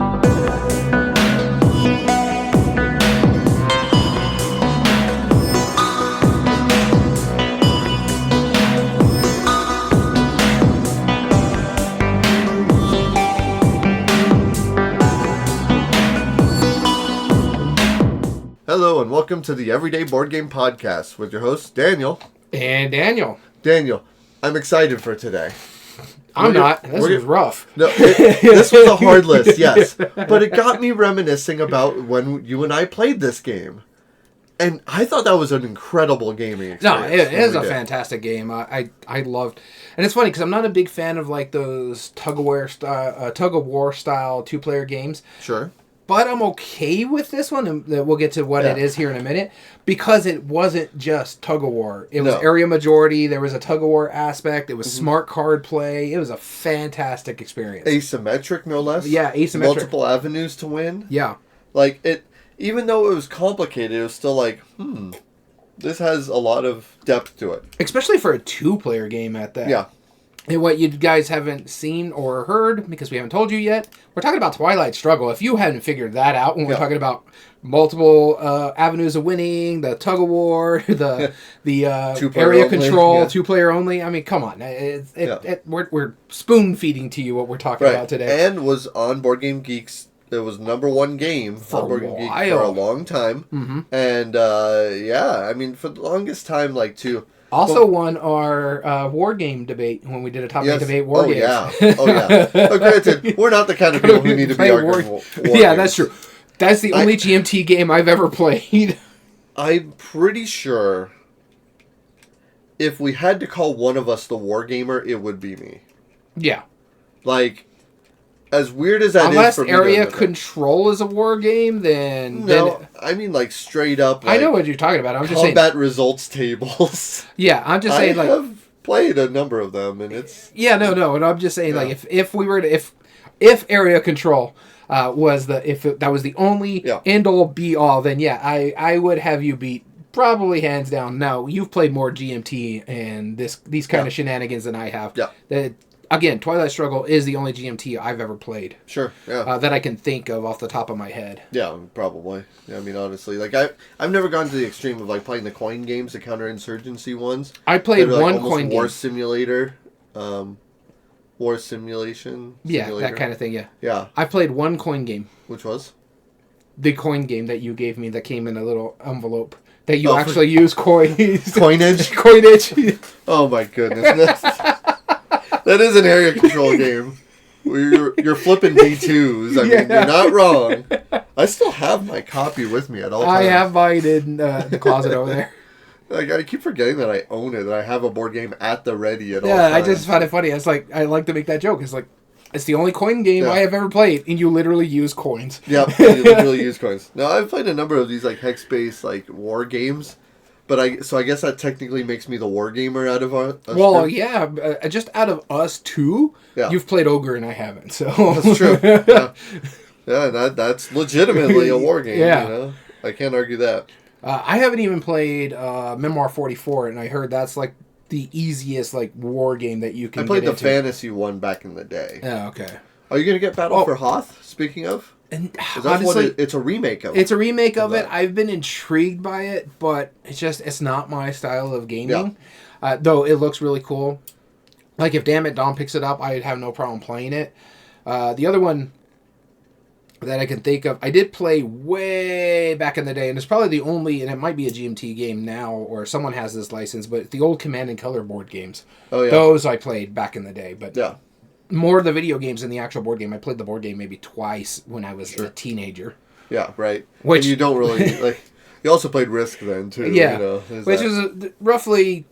Hello and welcome to the Everyday Board Game Podcast with your hosts, Daniel. And Daniel. Daniel, I'm excited for today. I'm not. This was rough. No, this was a hard list, yes. But it got me reminiscing about when you and I played this game. And I thought that was an incredible gaming experience. No, it is a fantastic game. I loved, and it's funny because I'm not a big fan of like those tug of war style 2-player games. Sure. But I'm okay with this one, and we'll get to what it is here in a minute, because it wasn't just tug-of-war. It was area majority, there was a tug-of-war aspect, it was smart card play, it was a fantastic experience. Asymmetric, no less. Yeah, asymmetric. Multiple avenues to win. Yeah. Like, even though it was complicated, it was still like, this has a lot of depth to it. Especially for a 2-player game at that. Yeah. And what you guys haven't seen or heard, because we haven't told you yet, we're talking about Twilight Struggle. If you hadn't figured that out, when we're talking about multiple avenues of winning, the tug-of-war, the area control, 2-player only. I mean, come on. We're spoon-feeding to you what we're talking about today. And was on Board Game Geeks. It was #1 game for on Board Game Geeks for a long time. Mm-hmm. And, I mean, for the longest time, Also won our war game debate when we did a top 8 debate war games. Oh, yeah. But granted, we're not the kind of people who need to be arguing war games. That's true. That's the only GMT game I've ever played. I'm pretty sure if we had to call one of us the war gamer, it would be me. Yeah. As weird as that is for me. Unless area control is a war game, then... No, I mean straight up... I know what you're talking about. I'm just saying... Combat results tables. Yeah, I'm just saying I have played a number of them, and it's... Yeah, no, and I'm just saying, if we were to... If area control that was the only end-all, be-all, then I would have you beat probably hands down. Now, you've played more GMT and these kind of shenanigans than I have. Yeah. Again, Twilight Struggle is the only GMT I've ever played. Sure, yeah. That I can think of off the top of my head. Yeah, probably. Yeah, I mean, honestly, I've never gone to the extreme of playing the coin games, the counterinsurgency ones. I played one coin game. War simulator, war simulation. Yeah, that kind of thing. Yeah. Yeah. I played one coin game. Which was? The coin game that you gave me that came in a little envelope that you actually use coins. Coinage. Coinage. Oh my goodness. That is an area control game. Where you're flipping D2s. I mean, you're not wrong. I still have my copy with me at all times. I have mine in the closet over there. I keep forgetting that I own it, that I have a board game at the ready at all times. Yeah, I just find it funny. It's I like to make that joke. It's the only coin game I have ever played, and you literally use coins. Yeah, you literally use coins. Now, I've played a number of these hex-based war games. But I guess that technically makes me the war gamer out of us. Well, yeah, just out of us two, you've played Ogre and I haven't. So that's true. Yeah, that's legitimately a war game. Yeah, you know? I can't argue that. I haven't even played Memoir 44, and I heard that's the easiest war game that you can. I played get the fantasy one back in the day. Oh, okay. Are you gonna get Battle for Hoth? Speaking of. And honestly, it's a remake of it. It's a remake of it. I've been intrigued by it, but it's not my style of gaming. Yeah. Though it looks really cool. If Damn It Dom picks it up, I'd have no problem playing it. The other one that I can think of, I did play way back in the day, and it's probably the only, and it might be a GMT game now, or someone has this license, but the old Command and Color board games. Oh, yeah. Those I played back in the day, but... Yeah. More of the video games than the actual board game. I played the board game maybe twice when I was a teenager. Yeah, right. Which and you don't really you also played Risk then too. Yeah, which was roughly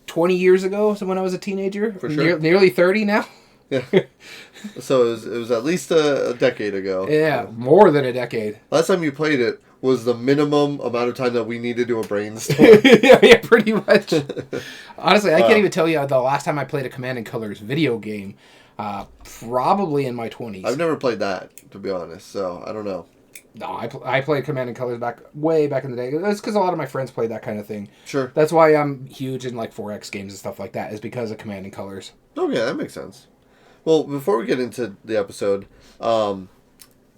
20 years ago. So when I was a teenager, for sure. Nearly 30 now. Yeah. So it was at least a decade ago. Yeah, more than a decade. Last time you played it was the minimum amount of time that we needed to do a brainstorm. yeah, pretty much. Honestly, I can't even tell you the last time I played a Command and Colors video game. Probably in my 20s. I've never played that, to be honest, so I don't know. No, I played Command and Colors way back in the day. That's because a lot of my friends played that kind of thing. Sure. That's why I'm huge in 4X games and stuff like that, is because of Command and Colors. Okay, that makes sense. Well, before we get into the episode, like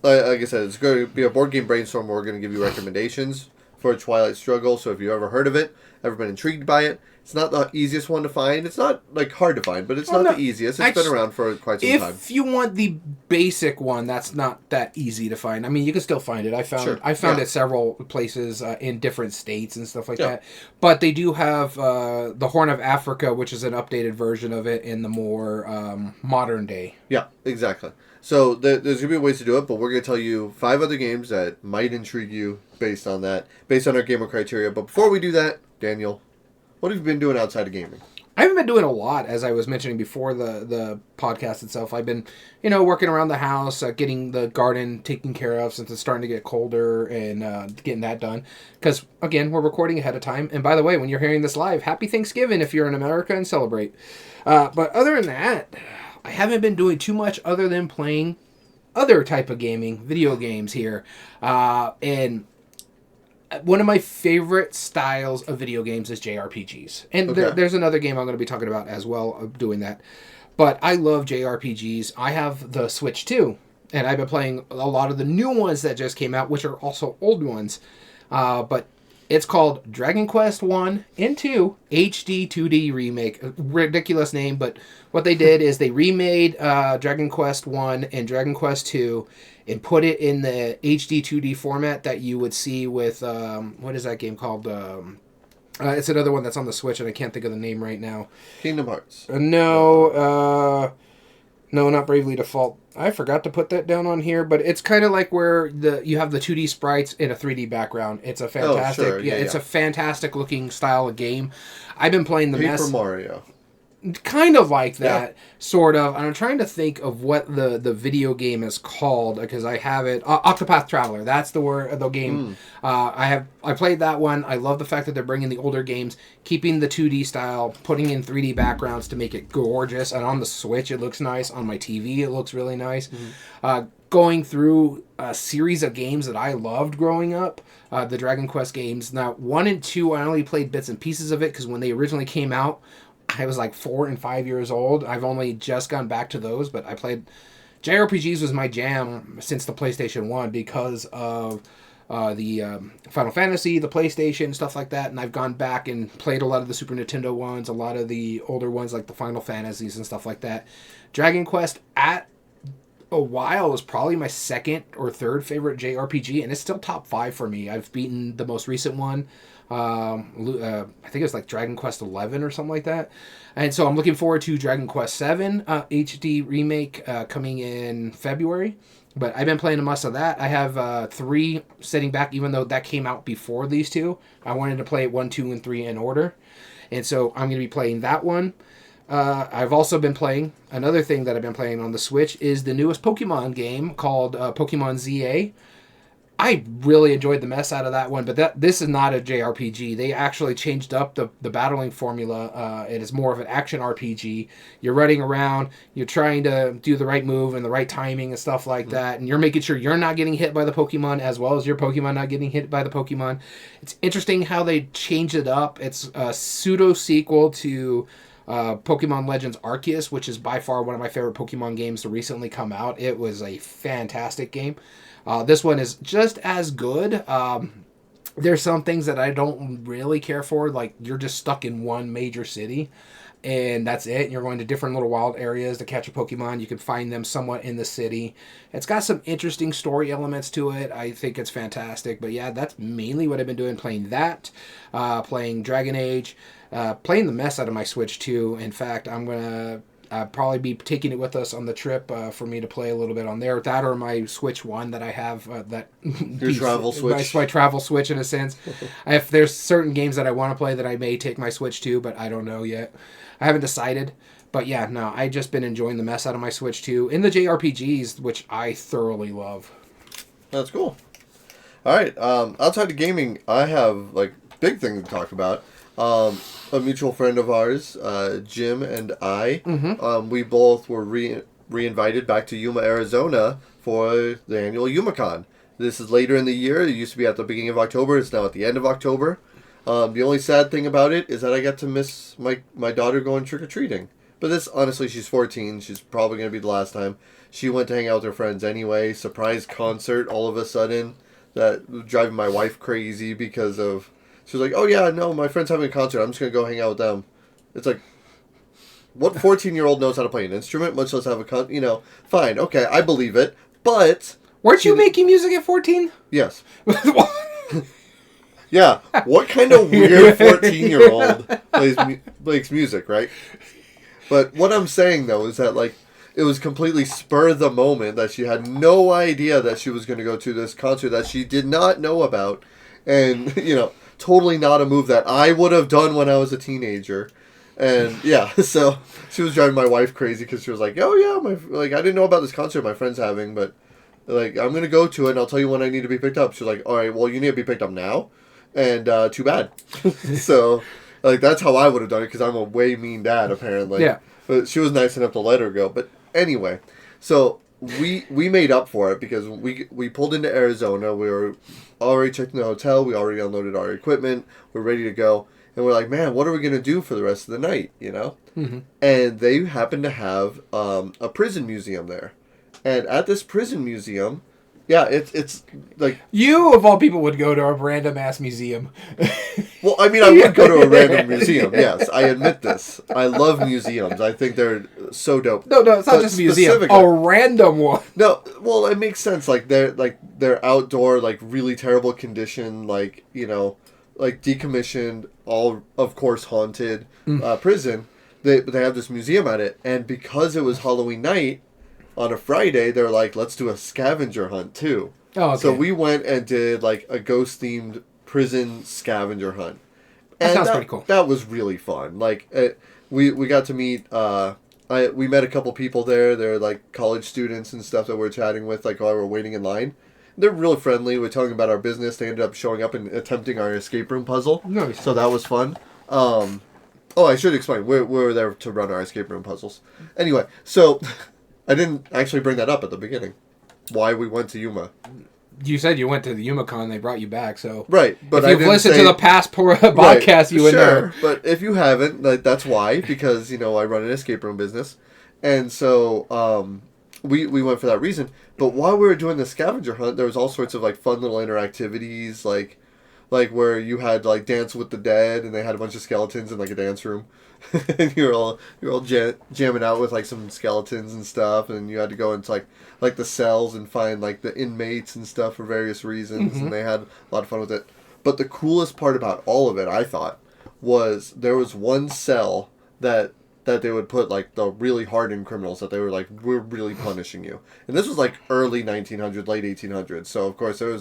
I said, it's going to be a board game brainstorm where we're going to give you recommendations for Twilight Struggle. So if you've ever heard of it, ever been intrigued by it, it's not the easiest one to find. It's not like hard to find, but it's not the easiest. It's been around for quite some time. If you want the basic one, that's not that easy to find. I mean, you can still find it. I found it several places in different states and stuff like that. But they do have the Horn of Africa, which is an updated version of it in the more modern day. Yeah, exactly. So there's going to be ways to do it, but we're going to tell you 5 other games that might intrigue you based on that, based on our G.A.M.E.R criteria. But before we do that, Daniel, what have you been doing outside of gaming? I haven't been doing a lot, as I was mentioning before the podcast itself. I've been, working around the house, getting the garden taken care of since it's starting to get colder and getting that done. Because, again, we're recording ahead of time. And by the way, when you're hearing this live, happy Thanksgiving if you're in America and celebrate. But other than that, I haven't been doing too much other than playing other type of gaming, video games here. And one of my favorite styles of video games is JRPGs. And there's another game I'm going to be talking about as well of doing that. But I love JRPGs. I have the Switch too. And I've been playing a lot of the new ones that just came out, which are also old ones. But it's called Dragon Quest 1 and 2 HD 2D Remake. Ridiculous name, but what they did is they remade Dragon Quest 1 and Dragon Quest 2 and put it in the HD 2D format that you would see with, what is that game called? It's another one that's on the Switch, and I can't think of the name right now. Kingdom Hearts. No, not Bravely Default. I forgot to put that down on here, but it's kind of like where you have the 2D sprites in a 3D background. It's a fantastic, it's a fantastic looking style of game. I've been playing the Paper Mario. Kind of like that, sort of. And I'm trying to think of what the video game is called because I have it. Octopath Traveler. That's the game. I played that one. I love the fact that they're bringing the older games, keeping the 2D style, putting in 3D backgrounds to make it gorgeous. And on the Switch, it looks nice. On my TV, it looks really nice. Going through a series of games that I loved growing up, the Dragon Quest games. Now, 1 and 2, I only played bits and pieces of it because when they originally came out, I was like 4 and 5 years old. I've only just gone back to those, but I played... JRPGs was my jam since the PlayStation 1 because of the Final Fantasy, the PlayStation, stuff like that, and I've gone back and played a lot of the Super Nintendo ones, a lot of the older ones like the Final Fantasies and stuff like that. Dragon Quest, at a while, was probably my second or third favorite JRPG, and it's still top 5 for me. I've beaten the most recent one. I think it's like Dragon Quest 11 or something like that. And so I'm looking forward to Dragon Quest 7 HD remake coming in February. But I've been playing a must of that. I have 3 sitting back, even though that came out before these 2. I wanted to play 1, 2, and 3 in order. And so I'm going to be playing that one. I've also been playing, another thing that I've been playing on the Switch is the newest Pokemon game called Pokemon ZA. I really enjoyed the mess out of that one, but this is not a JRPG. They actually changed up the battling formula. It is more of an action RPG. You're running around, you're trying to do the right move and the right timing and stuff like that, and you're making sure you're not getting hit by the Pokemon as well as your Pokemon not getting hit by the Pokemon. It's interesting how they changed it up. It's a pseudo-sequel to Pokemon Legends Arceus, which is by far one of my favorite Pokemon games to recently come out. It was a fantastic game. This one is just as good. There's some things that I don't really care for, like you're just stuck in one major city and that's it. You're going to different little wild areas to catch a Pokemon. You can find them somewhat in the city. It's got some interesting story elements to it. I think it's fantastic. But yeah, that's mainly what I've been doing, playing that, playing Dragon Age, playing the mess out of my Switch too. In fact, I'm going to probably be taking it with us on the trip for me to play a little bit on there. That or my Switch 1 that I have. Your travel Switch. My travel Switch in a sense. If there's certain games that I want to play that I may take my Switch to, but I don't know yet. I haven't decided. But yeah, no, I've just been enjoying the mess out of my Switch too. In the JRPGs, which I thoroughly love. That's cool. All right. Outside of gaming, I have big things to talk about. A mutual friend of ours, Jim and I, we both were re-invited back to Yuma, Arizona for the annual YumaCon. This is later in the year. It used to be at the beginning of October. It's now at the end of October. The only sad thing about it is that I got to miss my daughter going trick-or-treating, But this, honestly, she's 14. She's probably going to be the last time. She went to hang out with her friends anyway. Surprise concert all of a sudden. That was driving my wife crazy because of... She was like, oh yeah, no, my friend's having a concert. I'm just going to go hang out with them. It's like, what 14-year-old knows how to play an instrument, much less have a concert? You know, fine, okay, I believe it. But... Weren't you making music at 14? Yes. Yeah, what kind of weird 14-year-old plays music, right? But what I'm saying, though, is that, like, it was completely spur of the moment that she had no idea that she was going to go to this concert that she did not know about. And, you know, totally not a move that I would have done when I was a teenager. And, yeah, so she was driving my wife crazy because she was like, oh, yeah, I didn't know about this concert my friend's having, but, like, I'm going to go to it and I'll tell you when I need to be picked up. She was like, all right, well, you need to be picked up now. And too bad. So, like, that's how I would have done it because I'm a way mean dad, apparently. Yeah. But she was nice enough to let her go. But anyway, so we made up for it because we pulled into Arizona. We were already checked in the hotel. We already unloaded our equipment. We're ready to go. And we're like, man, what are we going to do for the rest of the night, you know? Mm-hmm. And they happened to have a prison museum there. And at this prison museum... Yeah, it's like... You, of all people, would go to a random-ass museum. Well, I mean, I would go to a random museum, yes. I admit this. I love museums. I think they're so dope. No, it's not just a museum. A random one. No, well, it makes sense. Like, they're outdoor, like, really terrible condition, like, you know, like, decommissioned, all, of course, haunted prison. They have this museum at it, and because it was Halloween night... On a Friday, they're like, let's do a scavenger hunt, too. Oh, okay. So we went and did, like, a ghost-themed prison scavenger hunt. That sounds pretty cool. That was really fun. Like, we got to meet... we met a couple people there. They're, like, college students and stuff that we're chatting with, like, while we're waiting in line. They're really friendly. We're telling about our business. They ended up showing up and attempting our escape room puzzle. Nice. So that was fun. Oh, I should explain. We were there to run our escape room puzzles. Anyway, so... I didn't actually bring that up at the beginning. Why we went to Yuma. You said you went to the YumaCon, they brought you back, so... Right, but if you've listened to the past podcast, you would know. But if you haven't, that's why, because, you know, I run an escape room business. And so, we went for that reason. But while we were doing the scavenger hunt, there was all sorts of, like, fun little interactivities, like where you had, like, Dance with the Dead, and they had a bunch of skeletons in, like, a dance room. And you're all jamming out with, like, some skeletons and stuff, and you had to go into, like the cells and find, like, the inmates and stuff for various reasons, and they had a lot of fun with it. But the coolest part about all of it, I thought, was there was one cell that they would put, like, the really hardened criminals, that they were like, we're really punishing you. And this was, like, early 1900s, late 1800s, so, of course, there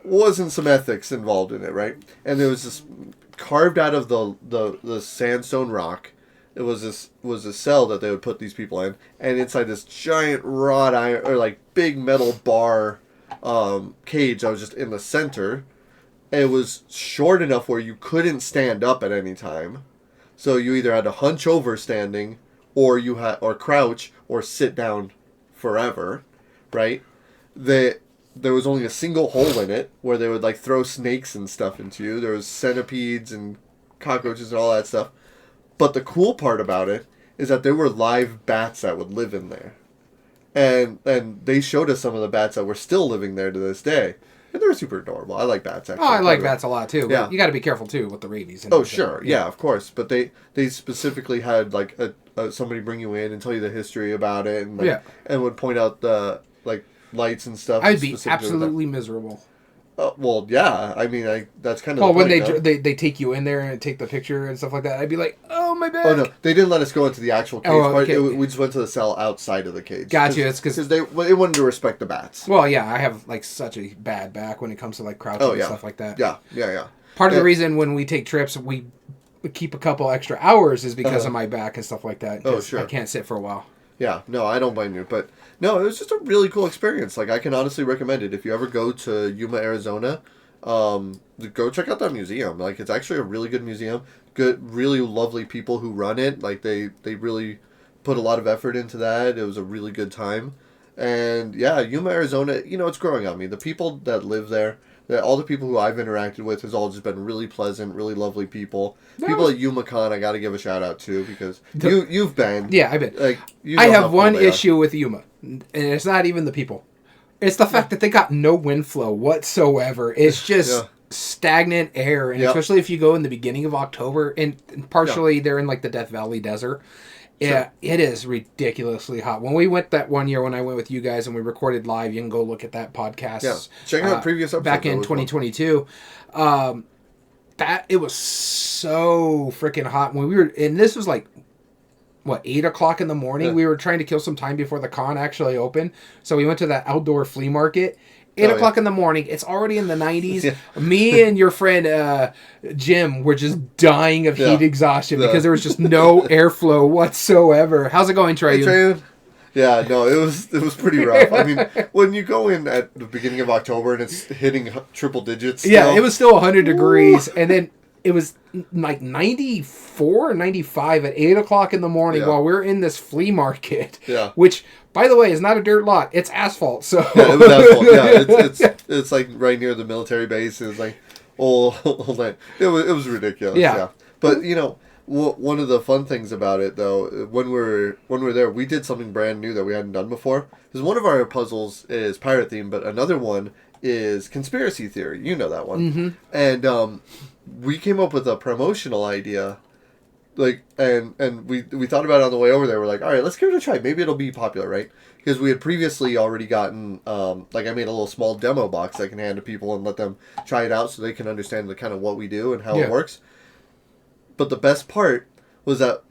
wasn't some ethics involved in it, right? And there was this... carved out of the sandstone rock, it was a cell that they would put these people in, and inside this giant wrought iron, or like big metal bar cage that was just in the center. It was short enough where you couldn't stand up at any time, so you either had to hunch over standing, or crouch, or sit down forever, right? There was only a single hole in it where they would, like, throw snakes and stuff into you. There was centipedes and cockroaches and all that stuff. But the cool part about it is that there were live bats that would live in there. And they showed us some of the bats that were still living there to this day. And they were super adorable. I like bats, actually. Oh, I like bats a lot, too. Yeah. You got to be careful, too, with the rabies. And oh, sure. Yeah, of course. But they specifically had, like, somebody bring you in and tell you the history about it. And, like, and would point out the, like... lights and stuff. I'd be absolutely miserable. Well, yeah. I mean, that's kind of. Well, when they take you in there and take the picture and stuff like that, I'd be like, "Oh, my back." Oh no, they didn't let us go into the actual cage part. Okay. We just went to the cell outside of the cage. Gotcha. It's because they wanted to respect the bats. Well, yeah, I have like such a bad back when it comes to like crouching and stuff like that. Yeah. Part of the reason when we take trips, we keep a couple extra hours is because of my back and stuff like that. Oh, sure. I can't sit for a while. Yeah, no, I don't blame you, but no, it was just a really cool experience. Like, I can honestly recommend it. If you ever go to Yuma, Arizona, go check out that museum. Like, it's actually a really good museum. Good, really lovely people who run it. Like, they really put a lot of effort into that. It was a really good time. And, yeah, Yuma, Arizona, you know, it's growing on me. The people that live there, all the people who I've interacted with has all just been really pleasant, really lovely people. No. People at Yuma-Con I got to give a shout out to because you've been. Yeah, I've been. Like, I have one issue with Yuma, and it's not even the people. It's the fact that they got no wind flow whatsoever. It's just stagnant air, and especially if you go in the beginning of October, and partially they're in like the Death Valley Desert. Yeah, it is ridiculously hot. When we went that one year when I went with you guys and we recorded live, you can go look at that podcast. Yeah, check out previous episodes. Back in 2022. That it was so freaking hot when we were, and this was like, what, 8 o'clock in the morning? We were trying to kill some time before the con actually opened. So we went to that outdoor flea market. 8 o'clock in the morning. It's already in the 90s. Me and your friend Jim were just dying of heat exhaustion because there was just no airflow whatsoever. How's it going, Trey? Hey, Trey? Yeah, no, it was pretty rough. I mean, when you go in at the beginning of October and it's hitting triple digits. Still, it was still 100 degrees, and then it was like 94 or 95 at 8 o'clock in the morning while we're in this flea market. Yeah. Which, by the way, is not a dirt lot. It's asphalt. So it was asphalt. Yeah, it's like right near the military base. It's like old land. It was ridiculous. Yeah. But you know, one of the fun things about it though, when we're there, we did something brand new that we hadn't done before. Because one of our puzzles is pirate themed, but another one is conspiracy theory. You know that one. And we came up with a promotional idea. Like, and we thought about it on the way over there. We're like, all right, let's give it a try. Maybe it'll be popular, right? Because we had previously already gotten, like I made a little small demo box I can hand to people and let them try it out so they can understand the kind of what we do and how it works. But the best part was that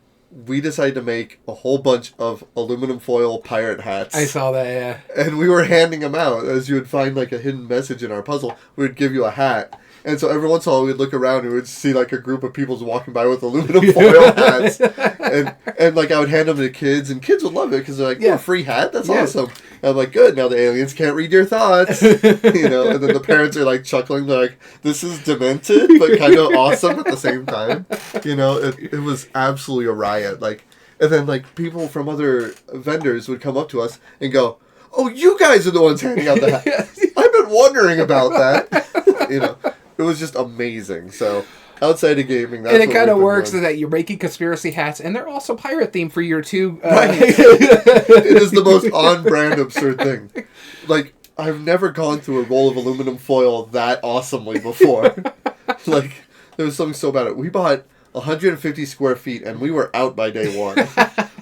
we decided to make a whole bunch of aluminum foil pirate hats. I saw that, yeah. And we were handing them out. As you would find like a hidden message in our puzzle, we would give you a hat. And so every once in a while we'd look around and we'd see like a group of people walking by with aluminum foil hats. And like I would hand them to kids and kids would love it because they're like, a free hat? That's awesome. And I'm like, good, now the aliens can't read your thoughts. You know, and then the parents are like chuckling. They're like, this is demented but kind of awesome at the same time. You know, it was absolutely a riot. Like, and then like people from other vendors would come up to us and go, oh, you guys are the ones handing out the hats. I've been wondering about that. You know. It was just amazing. So, outside of gaming, that's and it kind of works that you're making conspiracy hats, and they're also pirate themed for your two. Right. It is the most on-brand absurd thing. Like, I've never gone through a roll of aluminum foil that awesomely before. Like, there was something so bad. We bought 150 square feet, and we were out by day one.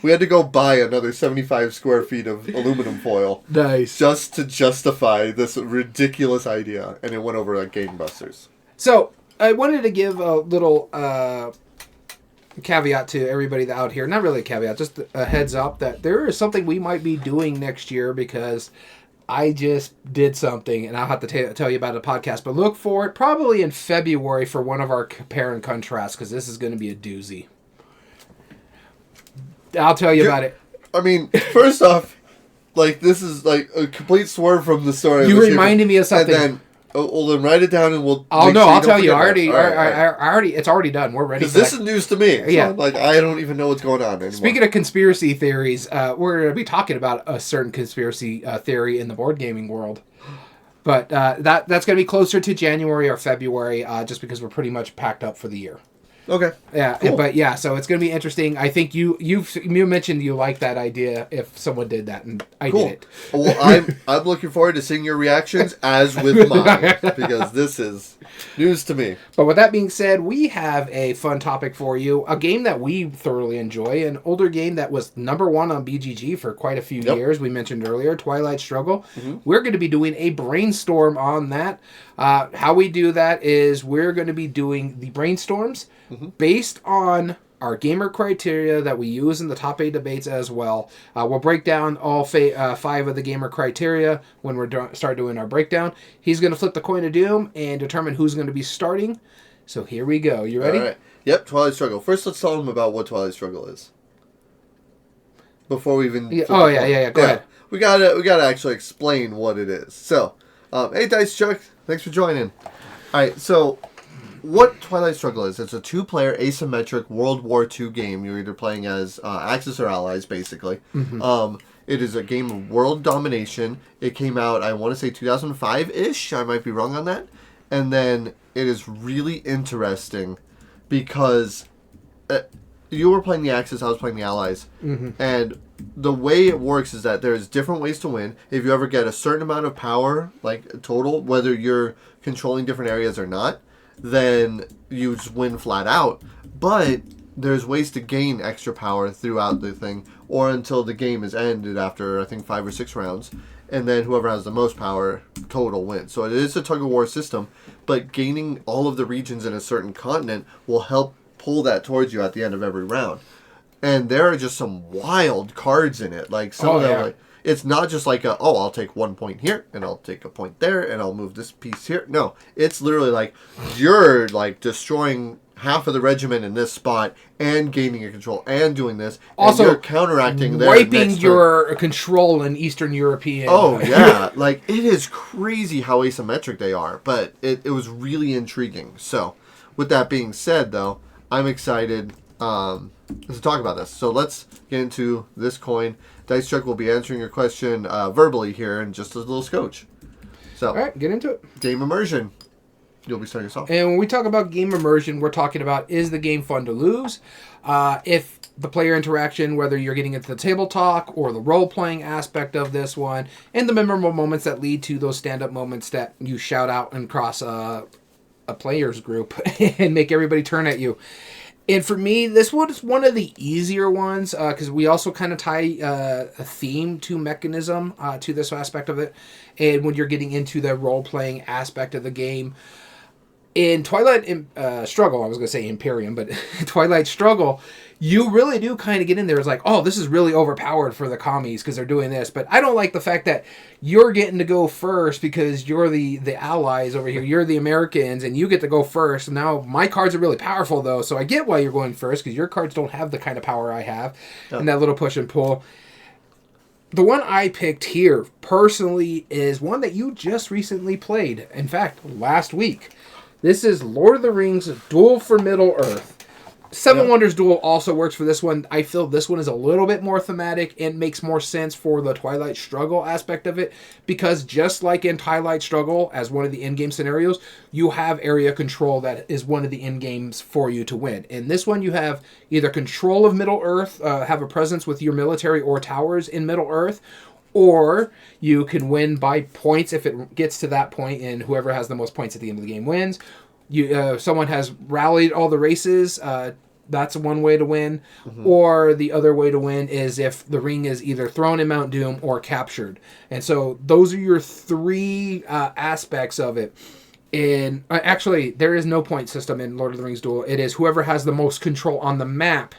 We had to go buy another 75 square feet of aluminum foil. Nice. Just to justify this ridiculous idea. And it went over like gangbusters. So, I wanted to give a little caveat to everybody out here. Not really a caveat, just a heads up that there is something we might be doing next year because I just did something, and I'll have to tell you about it in a podcast. But look for it probably in February for one of our compare and contrast because this is going to be a doozy. I'll tell you about it. I mean, first off, like, this is, like, a complete swerve from the story. You reminded me of something. And then, well, then write it down and we'll... Oh, no, I'll tell you. I already, it's already done. We're ready for this is news to me. So, yeah. Like, I don't even know what's going on anymore. Speaking of conspiracy theories, we're going to be talking about a certain conspiracy theory in the board gaming world. But that's going to be closer to January or February, just because we're pretty much packed up for the year. Okay. Yeah, cool. But yeah, so it's going to be interesting. I think you mentioned you like that idea if someone did that, and I did it. Well, I'm looking forward to seeing your reactions as with mine because this is news to me. But with that being said, we have a fun topic for you. A game that we thoroughly enjoy, an older game that was #1 on BGG for quite a few years. We mentioned earlier, Twilight Struggle. Mm-hmm. We're going to be doing a brainstorm on that. How we do that is we're going to be doing the brainstorms based on our G.A.M.E.R criteria that we use in the top 8 debates as well. We'll break down all 5 of the G.A.M.E.R criteria when we start doing our breakdown. He's going to flip the coin of doom and determine who's going to be starting. So here we go. You ready? All right. Yep, Twilight Struggle. First, let's tell them about what Twilight Struggle is. Before we even... Go ahead. We gotta actually explain what it is. So, hey, Dice Chuck. Thanks for joining. All right, so... What Twilight Struggle is, it's a 2-player asymmetric World War II game. You're either playing as Axis or Allies, basically. Mm-hmm. It is a game of world domination. It came out, I want to say 2005-ish. I might be wrong on that. And then it is really interesting because you were playing the Axis, I was playing the Allies. And the way it works is that there's different ways to win. If you ever get a certain amount of power, like total, whether you're controlling different areas or not, then you just win flat out. But there's ways to gain extra power throughout the thing, or until the game is ended after, I think, 5 or 6 rounds. And then whoever has the most power total wins. So it is a tug-of-war system, but gaining all of the regions in a certain continent will help pull that towards you at the end of every round. And there are just some wild cards in it. Like some of them, like, it's not just like I'll take 1 point here and I'll take a point there and I'll move this piece here. No, it's literally like you're like destroying half of the regiment in this spot and gaining a control and doing this. Also, and you're counteracting their wiping next your turn. control in Eastern European. Oh yeah, like it is crazy how asymmetric they are, but it was really intriguing. So, with that being said, though, I'm excited to talk about this. So let's get into this coin. Dice Chuck will be answering your question verbally here in just a little scotch. So, all right, get into it. Game immersion. You'll be starting us off. And when we talk about game immersion, we're talking about, is the game fun to lose? If the player interaction, whether you're getting into the table talk or the role-playing aspect of this one, and the memorable moments that lead to those stand-up moments that you shout out and cross a player's group and make everybody turn at you. And for me, this was one of the easier ones because we also kind of tie a theme to mechanism to this aspect of it. And when you're getting into the role-playing aspect of the game, in Twilight Struggle, I was going to say Imperium, but Twilight Struggle, you really do kind of get in there. It's like, oh, this is really overpowered for the commies because they're doing this. But I don't like the fact that you're getting to go first because you're the allies over here. You're the Americans, and you get to go first. Now, my cards are really powerful, though, so I get why you're going first because your cards don't have the kind of power I have. Oh. And that little push and pull. The one I picked here, personally, is one that you just recently played. In fact, last week. This is Lord of the Rings Duel for Middle-earth. Seven Wonders Duel also works for this one. I feel this one is a little bit more thematic and makes more sense for the Twilight Struggle aspect of it, because just like in Twilight Struggle, as one of the in-game scenarios, you have area control that is one of the in-games for you to win. In this one, you have either control of Middle-earth, have a presence with your military or towers in Middle-earth, or you can win by points if it gets to that point, and whoever has the most points at the end of the game wins. Someone has rallied all the races. That's one way to win. Mm-hmm. Or the other way to win is if the ring is either thrown in Mount Doom or captured. And so those are your three aspects of it. And actually, there is no point system in Lord of the Rings Duel. It is whoever has the most control on the map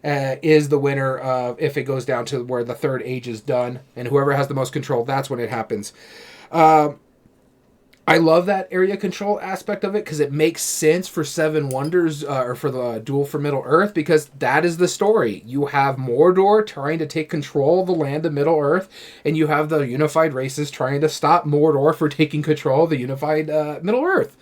is the winner of if it goes down to where the third age is done, and whoever has the most control, that's when it happens. I love that area control aspect of it because it makes sense for Seven Wonders or for the Duel for Middle-earth, because that is the story. You have Mordor trying to take control of the land of Middle-earth, and you have the unified races trying to stop Mordor for taking control of the unified Middle-earth.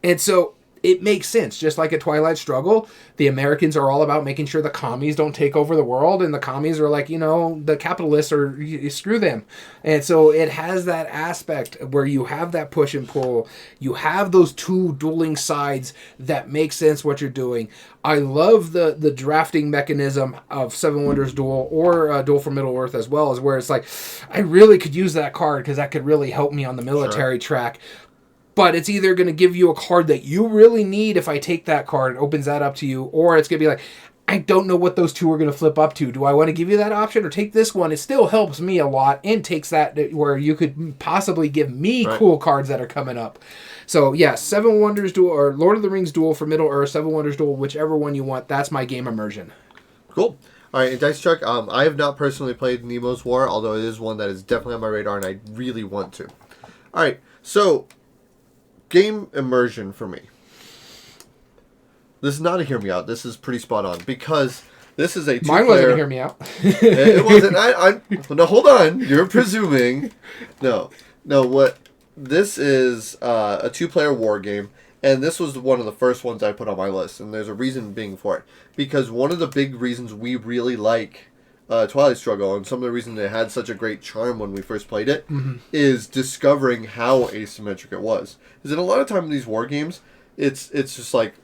And so it makes sense. Just like at Twilight Struggle, the Americans are all about making sure the commies don't take over the world, and the commies are like, the capitalists are, screw them. And so it has that aspect where you have that push and pull. You have those two dueling sides that make sense what you're doing. I love the drafting mechanism of Seven Wonders Duel or Duel for Middle-earth as well, as where it's like, I really could use that card because that could really help me on the military track. But it's either going to give you a card that you really need if I take that card, it opens that up to you, or it's going to be like, I don't know what those two are going to flip up to. Do I want to give you that option or take this one? It still helps me a lot and takes that where you could possibly give me cool cards that are coming up. So, yeah, Seven Wonders Duel or Lord of the Rings Duel for Middle-earth, Seven Wonders Duel, whichever one you want. That's my game immersion. Cool. All right, and Dice Chuck, I have not personally played Nemo's War, although it is one that is definitely on my radar and I really want to. All right, so game immersion for me. This is not a hear me out. This is pretty spot on because this is a two-player. Mine wasn't a hear me out. It wasn't. No, hold on. You're presuming. No. What this is a two-player war game, and this was one of the first ones I put on my list, and there's a reason being for it. Because one of the big reasons we really like Twilight Struggle, and some of the reason it had such a great charm when we first played it, is discovering how asymmetric it was. Because in a lot of time in these war games, it's just like,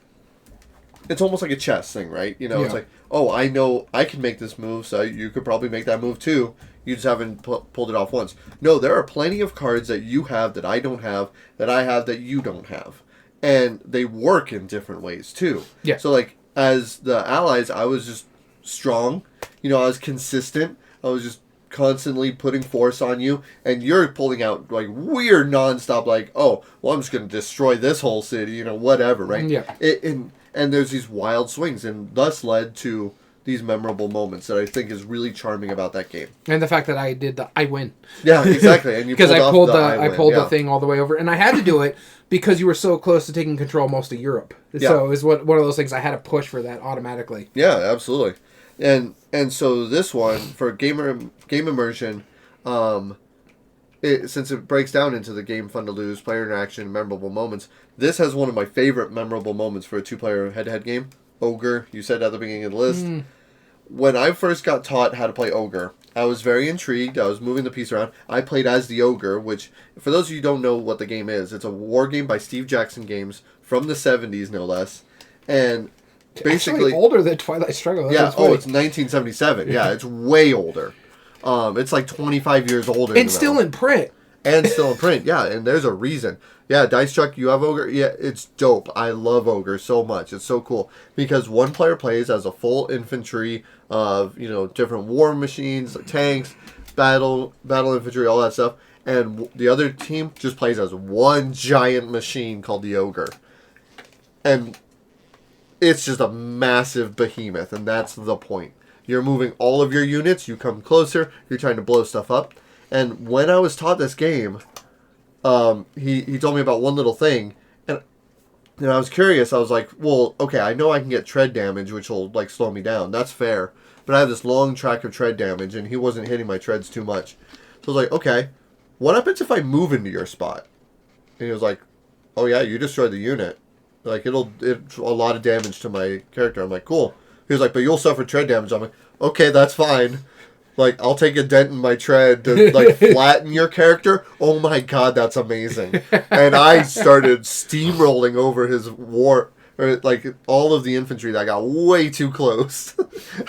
it's almost like a chess thing, right? You know, it's like, oh, I know I can make this move, so you could probably make that move too. You just haven't pulled it off once. No, there are plenty of cards that you have that I don't have, that I have that you don't have. And they work in different ways too. Yeah. So like, as the allies, I was just strong. You know, I was consistent. I was just constantly putting force on you, and you're pulling out like weird nonstop, like, oh, well, I'm just going to destroy this whole city, you know, whatever, right? Yeah. And there's these wild swings, and thus led to these memorable moments that I think is really charming about that game. And the fact that I win. Yeah, exactly. And you because I pulled the yeah. thing all the way over, and I had to do it because you were so close to taking control of most of Europe. Yeah. So it was one of those things I had to push for that automatically. Yeah, absolutely. And so this one for game immersion, since it breaks down into the game fun to lose, player interaction, memorable moments. This has one of my favorite memorable moments for a 2-player head-to-head game. Ogre, you said at the beginning of the list. When I first got taught how to play Ogre, I was very intrigued. I was moving the piece around. I played as the Ogre, which, for those of you who don't know what the game is, it's a war game by Steve Jackson Games from the 70s, no less. And basically actually older than Twilight Struggle. Yeah, it's 1977. Yeah, it's way older. It's like 25 years older. And still in print. And still in print, yeah, and there's a reason. Yeah, Dice Chuck, you have Ogre? Yeah, it's dope. I love Ogre so much. It's so cool. Because one player plays as a full infantry of, you know, different war machines, tanks, battle infantry, all that stuff. And the other team just plays as one giant machine called the Ogre. And it's just a massive behemoth, and that's the point. You're moving all of your units, you come closer, you're trying to blow stuff up. And when I was taught this game, he told me about one little thing, and I was curious. I was like, well, okay, I know I can get tread damage, which will like slow me down. That's fair. But I have this long track of tread damage, and he wasn't hitting my treads too much. So I was like, okay, what happens if I move into your spot? And he was like, oh yeah, you destroyed the unit. Like, it's a lot of damage to my character. I'm like, cool. He was like, but you'll suffer tread damage. I'm like, okay, that's fine. Like, I'll take a dent in my tread to, like, flatten your character. Oh my god, that's amazing. And I started steamrolling over his like, all of the infantry that got way too close.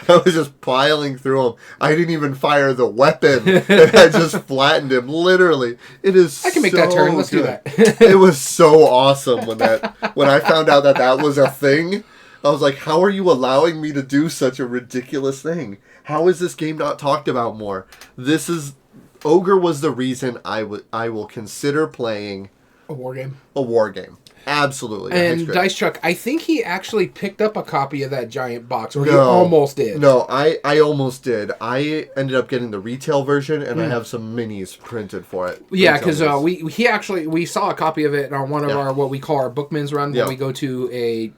I was just piling through him. I didn't even fire the weapon. And I just flattened him, literally. It is I can make that turn. Let's do that. It was so awesome when I found out that was a thing. I was like, how are you allowing me to do such a ridiculous thing? How is this game not talked about more? Ogre was the reason I will consider playing a war game. Absolutely. And Dice Chuck, I think he actually picked up a copy of that giant box, or he almost did. No, I almost did. I ended up getting the retail version, and I have some minis printed for it. Yeah, because we saw a copy of it on one of our, what we call our Bookman's Run, when we go to a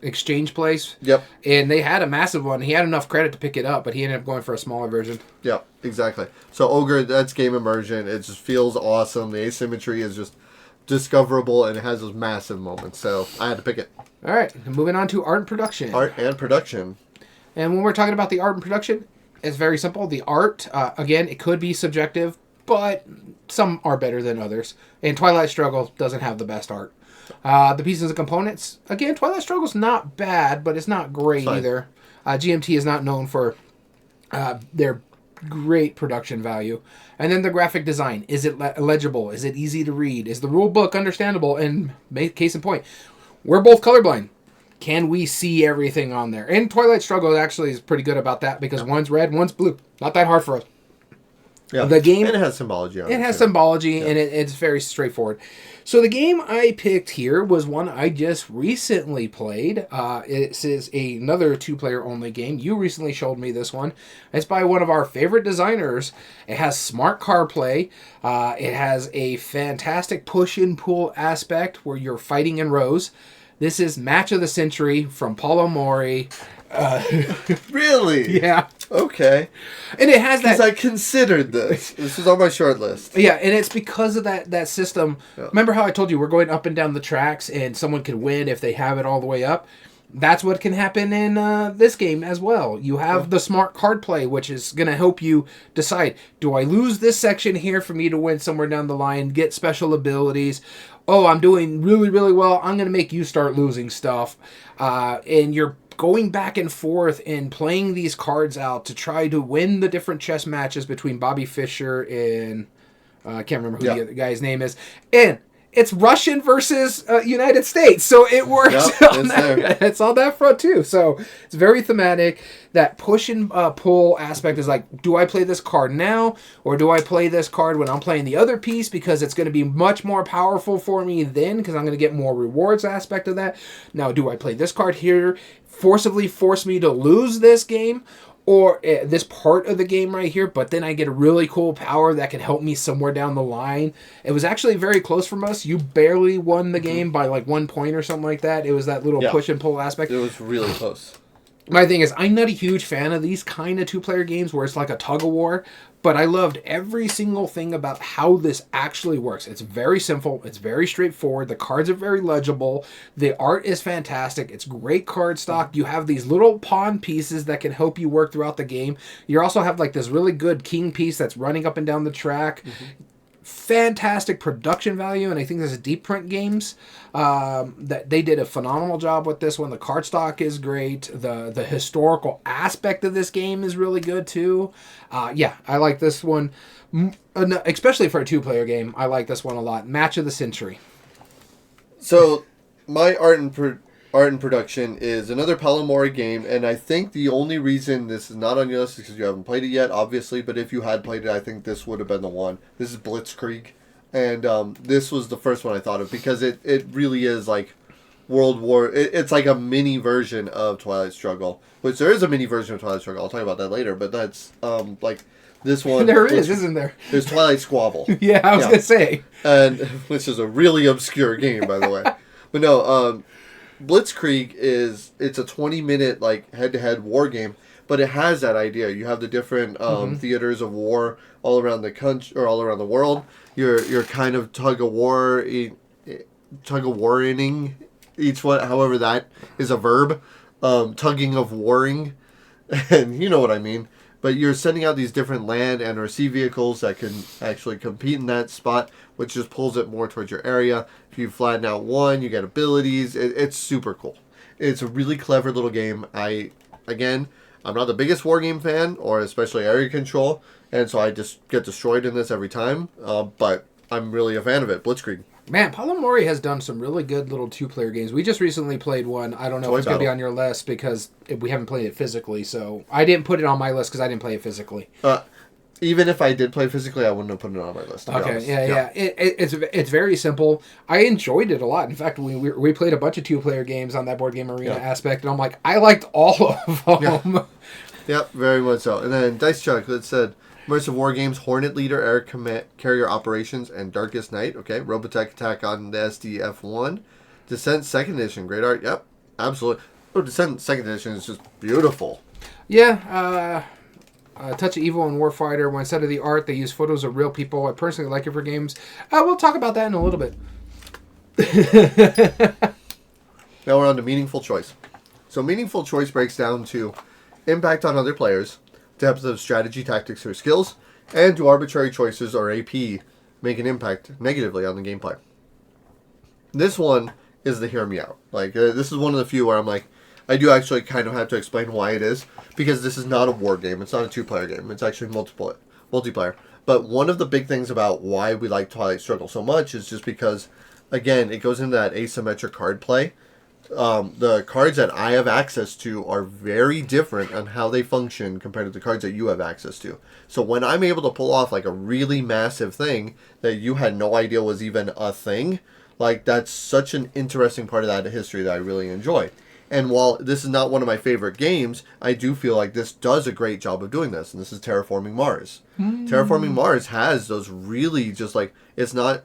exchange place. Yep. And they had a massive one. He had enough credit to pick it up, but he ended up going for a smaller version. Yep, exactly. So Ogre, that's game immersion. It just feels awesome. The asymmetry is just discoverable, and it has those massive moments, so I had to pick it. All right, moving on to art and production. Art and production. And when we're talking about the art and production, it's very simple. The art, again, it could be subjective, but some are better than others. And Twilight Struggle doesn't have the best art. The pieces and components, again, Twilight Struggle's not bad, but it's not great either. GMT is not known for their great production value. And then the graphic design. Is it legible? Is it easy to read? Is the rule book understandable? And case in point, we're both colorblind. Can we see everything on there? And Twilight Struggle actually is pretty good about that, because one's red, one's blue. Not that hard for us. Yeah. The game, and it has symbology on it. It has symbology, and it's very straightforward. So the game I picked here was one I just recently played. It is another 2-player only game. You recently showed me this one. It's by one of our favorite designers. It has smart car play. It has a fantastic push and pull aspect where you're fighting in rows. This is Match of the Century from Paulo Mori. Really? Yeah. Okay. And it has that. Because I considered this. This is on my short list. Yeah, and it's because of that system. Yeah. Remember how I told you we're going up and down the tracks, and someone can win if they have it all the way up? That's what can happen in this game as well. You have the smart card play, which is going to help you decide, do I lose this section here for me to win somewhere down the line, get special abilities? Oh, I'm doing really, really well. I'm going to make you start losing stuff. And you're going back and forth and playing these cards out to try to win the different chess matches between Bobby Fischer and... I can't remember who the other guy's name is. And... it's Russian versus United States, so it works. It's on that front too. So it's very thematic. That push and pull aspect is like, do I play this card now, or do I play this card when I'm playing the other piece because it's going to be much more powerful for me then because I'm going to get more rewards aspect of that. Now, do I play this card here, forcibly force me to lose this game, or this part of the game right here, but then I get a really cool power that can help me somewhere down the line. It was actually very close from us. You barely won the game by like 1 point or something like that. It was that little push and pull aspect. It was really close. My thing is, I'm not a huge fan of these kind of two-player games where it's like a tug-of-war, but I loved every single thing about how this actually works. It's very simple. It's very straightforward. The cards are very legible. The art is fantastic. It's great card stock. You have these little pawn pieces that can help you work throughout the game. You also have like this really good king piece that's running up and down the track. Fantastic production value, and I think there's a Deep Print Games that they did a phenomenal job with this one. The card stock is great. The historical aspect of this game is really good too. Yeah, I like this one, especially for a two-player game. I like this one a lot. Match of the Century. So, my art and production is another Palomori game, and I think the only reason this is not on your list is because you haven't played it yet, obviously, but if you had played it, I think this would have been the one. This is Blitzkrieg, and this was the first one I thought of, because it really is like World War... It's like a mini version of Twilight Struggle, which there is a mini version of Twilight Struggle. I'll talk about that later, but that's like... This one... There is, isn't there? There's Twilight Squabble. Yeah, I was going to say. And which is a really obscure game, by the way. But no, Blitzkrieg it's a 20-minute like head-to-head war game, but it has that idea. You have the different theaters of war all around the country or all around the world. You're kind of tug of warring each one, however that is a verb, tugging of warring, and you know what I mean. But you're sending out these different land and or sea vehicles that can actually compete in that spot, which just pulls it more towards your area. If you flatten out one, you get abilities. It's super cool. It's a really clever little game. I'm not the biggest war game fan, or especially area control, and so I just get destroyed in this every time. But I'm really a fan of it. Blitzkrieg. Man, Palomori has done some really good little two-player games. We just recently played one. I don't know if it's going to be on your list because we haven't played it physically. So I didn't put it on my list because I didn't play it physically. Even if I did play physically, I wouldn't have put it on my list. Okay, yeah. It's very simple. I enjoyed it a lot. In fact, we played a bunch of two-player games on that Board Game Arena aspect, and I'm like, I liked all of them. Yep, very much so. And then Dice Chuck, it said... Immersive War Games, Hornet Leader, Air Carrier Operations, and Darkest Night. Okay, Robotech Attack on the SDF-1. Descent 2nd Edition, great art. Yep, absolutely. Oh, Descent 2nd Edition is just beautiful. Yeah, Touch of Evil and Warfighter. When instead of the art, they use photos of real people. I personally like it for games. We'll talk about that in a little bit. Now we're on to Meaningful Choice. So Meaningful Choice breaks down to impact on other players, depth of strategy, tactics, or skills, and do arbitrary choices, or AP, make an impact negatively on the gameplay. This one is the hear me out. Like, this is one of the few where I'm like, I do actually kind of have to explain why it is, because this is not a war game. It's not a two-player game. It's actually multiplayer. But one of the big things about why we like Twilight Struggle so much is just because, again, it goes into that asymmetric card play. The cards that I have access to are very different on how they function compared to the cards that you have access to. So when I'm able to pull off like a really massive thing that you had no idea was even a thing, like that's such an interesting part of that history that I really enjoy. And while this is not one of my favorite games, I do feel like this does a great job of doing this. And this is Terraforming Mars. Terraforming Mars has those really just like, it's not...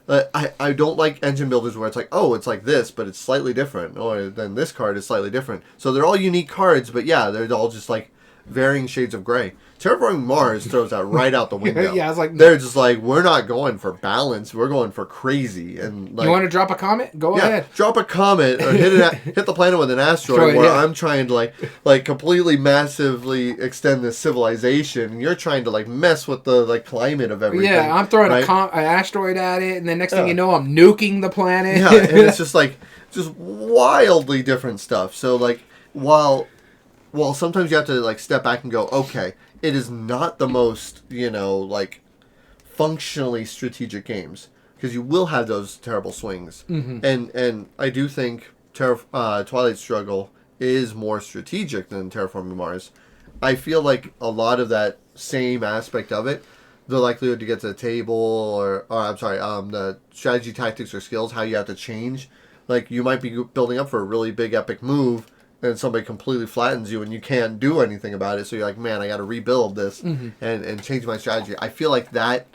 I don't like engine builders where it's like, oh, it's like this, but it's slightly different. Or then this card is slightly different. So they're all unique cards, but yeah, they're all just like varying shades of gray. Terraforming Mars throws that right out the window. Yeah, I was like, they're just like, we're not going for balance. We're going for crazy. And like, you want to drop a comet? Go ahead. Drop a comet or hit the planet with an asteroid where I'm trying to like completely massively extend this civilization, and you're trying to like mess with the like climate of everything. Yeah, I'm throwing an asteroid at it, and then next thing you know, I'm nuking the planet. Yeah, and it's just like wildly different stuff. So like while sometimes you have to like step back and go, okay, it is not the most, like functionally strategic games, because you will have those terrible swings. Mm-hmm. And I do think Twilight Struggle is more strategic than Terraforming Mars. I feel like a lot of that same aspect of it, the likelihood to get to the table, or I'm sorry, the strategy, tactics, or skills, how you have to change. Like, you might be building up for a really big epic move, and somebody completely flattens you, and you can't do anything about it. So you're like, man, I got to rebuild this and change my strategy. I feel like that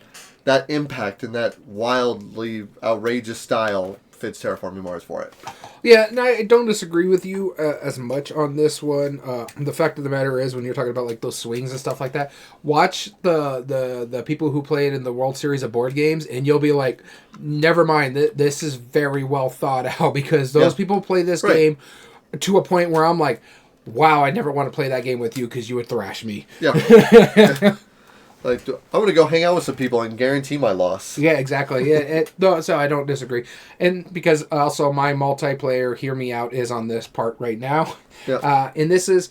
impact and that wildly outrageous style fits Terraforming Mars for it. Yeah, no, I don't disagree with you as much on this one. The fact of the matter is, when you're talking about like those swings and stuff like that, watch the people who played in the World Series of board games, and you'll be like, never mind, this is very well thought out, because those people play this game to a point where I'm like, wow, I never want to play that game with you because you would thrash me. Yeah. Like, I'm going to go hang out with some people and guarantee my loss. Yeah, exactly. So I don't disagree. And because also my multiplayer, hear me out, is on this part right now. Yeah. And this is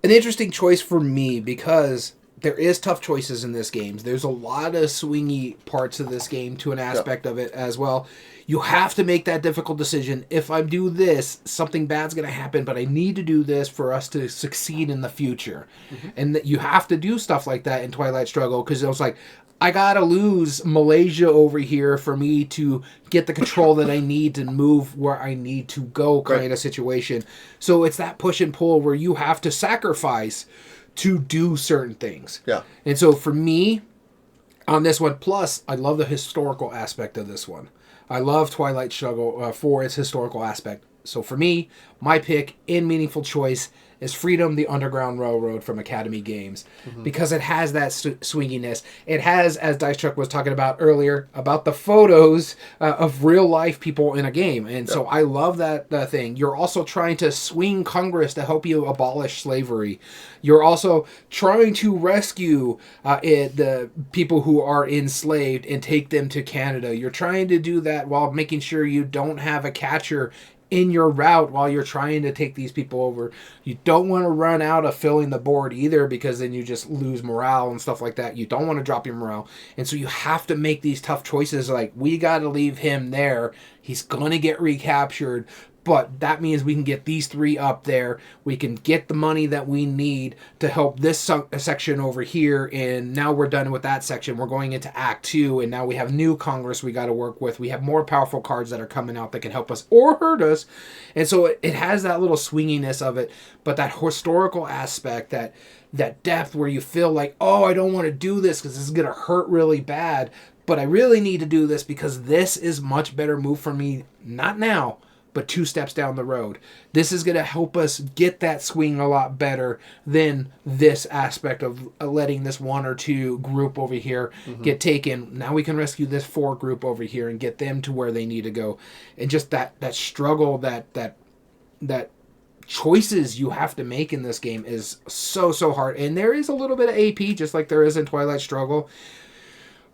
an interesting choice for me, because there is tough choices in this game. There's a lot of swingy parts of this game to an aspect of it as well. You have to make that difficult decision. If I do this, something bad's going to happen, but I need to do this for us to succeed in the future. Mm-hmm. And that you have to do stuff like that in Twilight Struggle, because it was like, I got to lose Malaysia over here for me to get the control that I need to move where I need to go kind of situation. So it's that push and pull where you have to sacrifice to do certain things. Yeah. And so for me, on this one, plus, I love the historical aspect of this one. I love Twilight Struggle for its historical aspect. So for me, my pick in Meaningful Choice is Freedom, the Underground Railroad from Academy Games, because it has that swinginess. It has, as Dice Truck was talking about earlier, about the photos of real life people in a game. And so I love that thing. You're also trying to swing Congress to help you abolish slavery. You're also trying to rescue the people who are enslaved and take them to Canada. You're trying to do that while making sure you don't have a catcher in your route while you're trying to take these people over. You don't want to run out of filling the board either, because then you just lose morale and stuff like that. You don't want to drop your morale. And so you have to make these tough choices, like, we got to leave him there. He's going to get recaptured, but that means we can get these three up there. We can get the money that we need to help this section over here, and now we're done with that section. We're going into Act 2, and now we have new Congress we got to work with. We have more powerful cards that are coming out that can help us or hurt us. And so it has that little swinginess of it, but that historical aspect, that depth where you feel like, oh, I don't want to do this because this is going to hurt really bad, but I really need to do this because this is much better move for me, not now, but 2 steps down the road. This is going to help us get that swing a lot better than this aspect of letting this 1 or 2 group over here get taken. Now we can rescue this 4 group over here and get them to where they need to go. And just that struggle, that choices you have to make in this game is so hard. And there is a little bit of AP, just like there is in Twilight Struggle.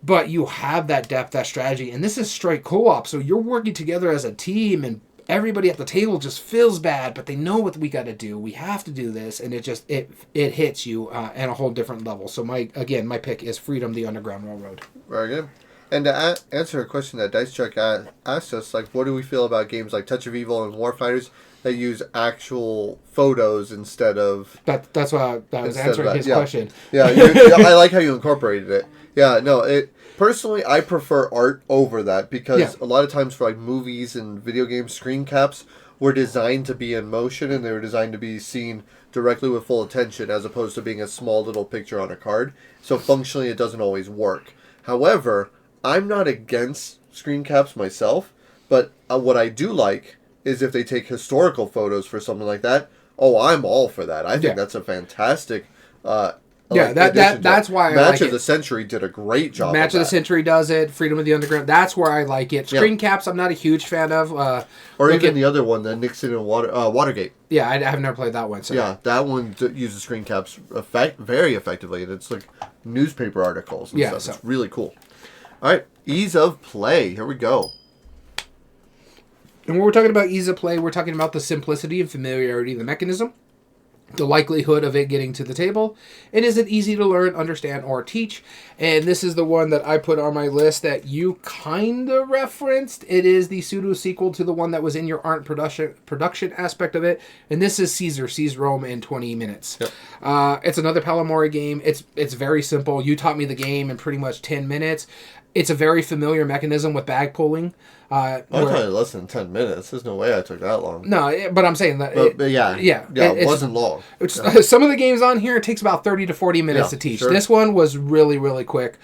But you have that depth, that strategy. And this is straight co-op, so you're working together as a team, and everybody at the table just feels bad, but they know what we got to do. We have to do this, and it hits you at a whole different level. So my pick is Freedom, the Underground Railroad. Very good. And to answer a question that Dice Chuck asked us, like, what do we feel about games like Touch of Evil and Warfighters that use actual photos instead of... That's why I was answering his question. Yeah, I like how you incorporated it. Yeah, no, personally, I prefer art over that, because a lot of times for like movies and video games, screen caps were designed to be in motion, and they were designed to be seen directly with full attention, as opposed to being a small little picture on a card. So functionally, it doesn't always work. However, I'm not against screen caps myself, but what I do like is if they take historical photos for something like that, oh, I'm all for that. I think that's a fantastic. That's why I Match like of it. the Century did a great job. Match of the Century does it. Freedom of the Underground. That's where I like it. Screen caps, I'm not a huge fan of. Or even the other one, the Nixon and Watergate. Yeah, I've never played that one. So. Yeah, that one uses screen caps very effectively, and it's like newspaper articles and stuff. So. It's really cool. All right, ease of play. Here we go. And when we're talking about ease of play, we're talking about the simplicity and familiarity of the mechanism, the likelihood of it getting to the table, and is it easy to learn, understand, or teach? And this is the one that I put on my list that you kind of referenced. It is the pseudo-sequel to the one that was in your art production aspect of it, and this is Caesar, Seize Rome in 20 minutes. Yep. It's another Palomari game. It's very simple. You taught me the game in pretty much 10 minutes. It's a very familiar mechanism with bag pulling. I thought it less than 10 minutes. There's no way I took that long. No, but I'm saying that... it wasn't long. Some of the games on here, it takes about 30 to 40 minutes to teach. Sure. This one was really, really quick.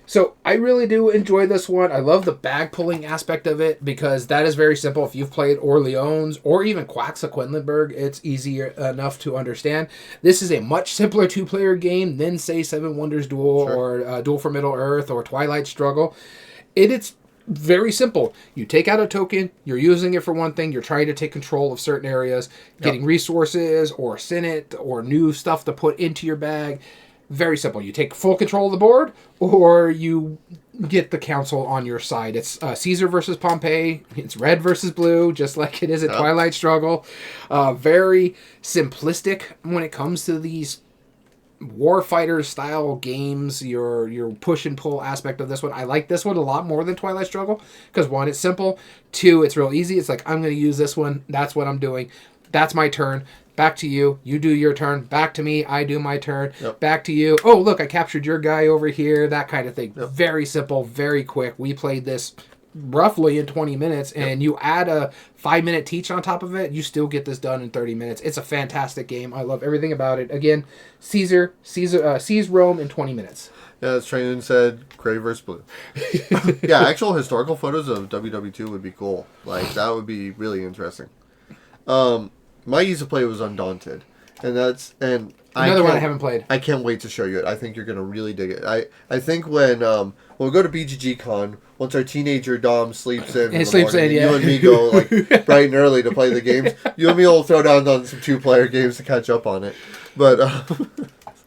So I really do enjoy this one. I love the bag pulling aspect of it because that is very simple. If you've played Orleans or even Quacks of Quedlinburg, it's easy enough to understand. This is a much simpler two-player game than, say, Seven Wonders Duel or Duel for Middle-earth or Twilight Struggle. It's very simple. You take out a token, you're using it for one thing, you're trying to take control of certain areas, getting resources or Senate or new stuff to put into your bag. Very simple. You take full control of the board, or you get the council on your side. It's Caesar versus Pompey. It's red versus blue, just like it is at Twilight Struggle. Very simplistic when it comes to these warfighter style games. Your push and pull aspect of this one. I like this one a lot more than Twilight Struggle because one, it's simple. Two, it's real easy. It's like I'm going to use this one. That's what I'm doing. That's my turn. Back to you. You do your turn. Back to me. I do my turn. Yep. Back to you. Oh, look, I captured your guy over here. That kind of thing. Yep. Very simple, very quick. We played this roughly in 20 minutes, and you add a 5-minute teach on top of it, you still get this done in 30 minutes. It's a fantastic game. I love everything about it. Again, Seize Rome in 20 minutes. Yeah, as Trayon said, gray versus blue. Yeah, actual historical photos of WW2 would be cool. Like, that would be really interesting. My ease of play was Undaunted, and another one I haven't played. I can't wait to show you it. I think you're gonna really dig it. I think when we go to BGG Con, once our teenager Dom sleeps in, you and me go like bright and early to play the games. You and me will throw down on some 2-player games to catch up on it. But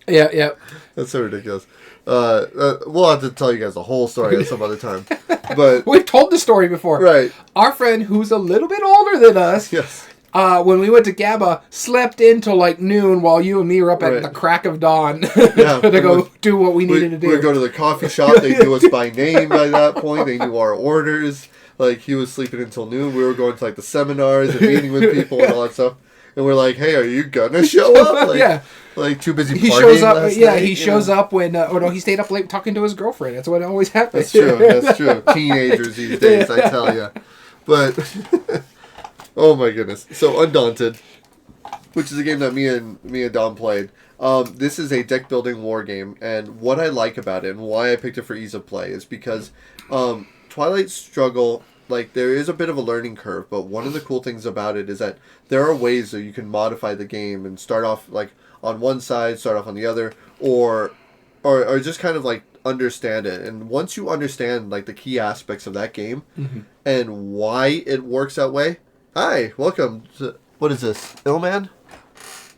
yeah, that's so ridiculous. We'll have to tell you guys the whole story at some other time. But we've told the story before. Right. Our friend who's a little bit older than us. Yes. When we went to G.A.M.E.R, slept in till like noon while you and me were up at the crack of dawn to go do what we needed to do. We'd go to the coffee shop. They knew us by name by that point. They knew our orders. Like, he was sleeping until noon. We were going to like the seminars and meeting with people and all that stuff. And we're like, hey, are you gonna show up? Like, like too busy partying. He shows up. Last night, he shows up when. He stayed up late talking to his girlfriend. That's what always happens. That's true. Teenagers these days, I tell you. But. Oh my goodness. So Undaunted, which is a game that me and Dom played. This is a deck building war game, and what I like about it and why I picked it for ease of play is because Twilight Struggle, like, there is a bit of a learning curve, but one of the cool things about it is that there are ways that you can modify the game and start off like on one side, start off on the other, or just kind of like understand it. And once you understand like the key aspects of that game and why it works that way. Hi, welcome to, what is this, Illman?